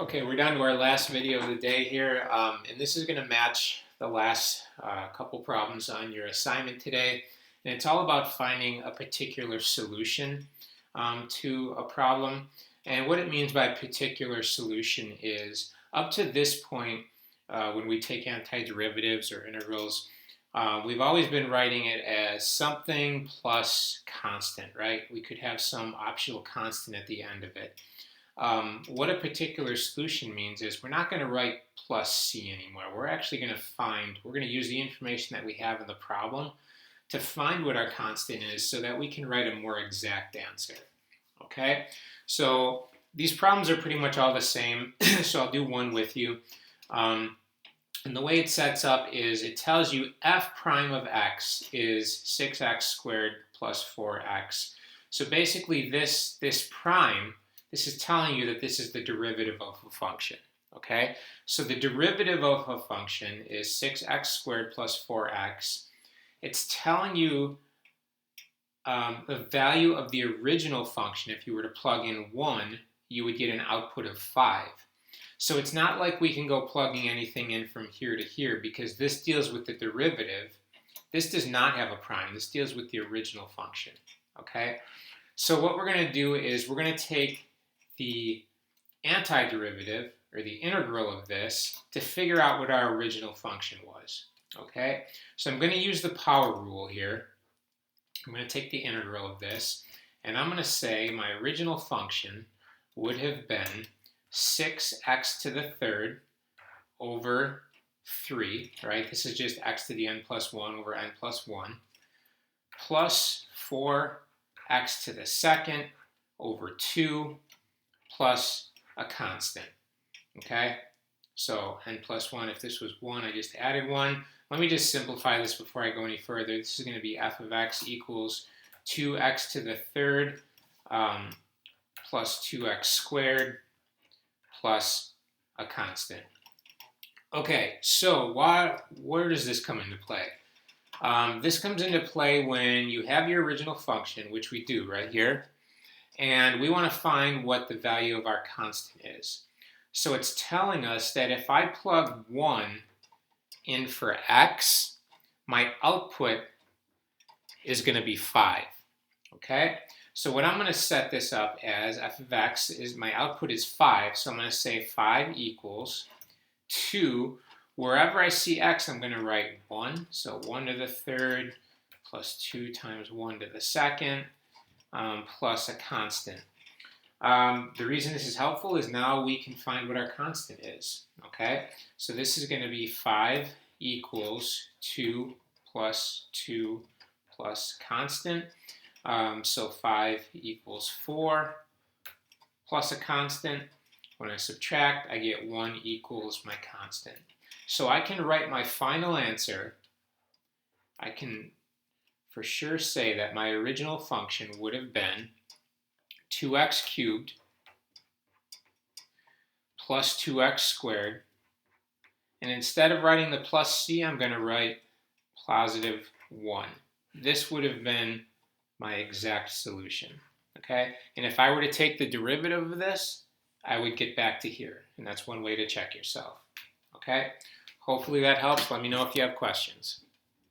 Okay, we're down to our last video of the day here, and this is going to match the last couple problems on your assignment today. And it's all about finding a particular solution to a problem. And what it means by particular solution is up to this point, when we take antiderivatives or integrals, we've always been writing it as something plus constant, right? We could have some optional constant at the end of it. What a particular solution means is we're not going to write plus c anymore. We're actually going to use the information that we have in the problem to find what our constant is so that we can write a more exact answer. Okay, so these problems are pretty much all the same, so I'll do one with you. And the way it sets up is it tells you f prime of x is 6x squared plus 4x. So basically this prime, this is telling you that this is the derivative of a function, okay? So the derivative of a function is 6x squared plus 4x. It's telling you the value of the original function. If you were to plug in 1, you would get an output of 5. So it's not like we can go plugging anything in from here to here because this deals with the derivative. This does not have a prime. This deals with the original function, okay? So what we're going to do is we're going to take the antiderivative, or the integral of this, to figure out what our original function was. Okay, so I'm going to use the power rule here. I'm going to take the integral of this, and I'm going to say my original function would have been 6x to the third over 3, right? This is just x to the n plus 1 over n plus 1, plus 4x to the second over 2, plus a constant, okay? So n plus 1, if this was 1, I just added 1. Let me just simplify this before I go any further. This is going to be f of x equals 2x to the third plus 2x squared plus a constant. Okay, so where does this come into play? This comes into play when you have your original function, which we do right here, and we want to find what the value of our constant is. So it's telling us that if I plug 1 in for x, my output is going to be 5. Okay? So what I'm going to set this up as f of x is my output is 5. So I'm going to say 5 equals 2. Wherever I see x, I'm going to write 1. So 1 to the third plus 2 times 1 to the second. Plus a constant. The reason this is helpful is now we can find what our constant is, okay? So this is going to be 5 equals 2 plus constant. So 5 equals 4 plus a constant. When I subtract, I get 1 equals my constant. So I can write my final answer. I can for sure say that my original function would have been 2x cubed plus 2x squared. And instead of writing the plus c, I'm going to write positive 1. This would have been my exact solution. Okay? And if I were to take the derivative of this, I would get back to here. And that's one way to check yourself. Okay? Hopefully that helps. Let me know if you have questions.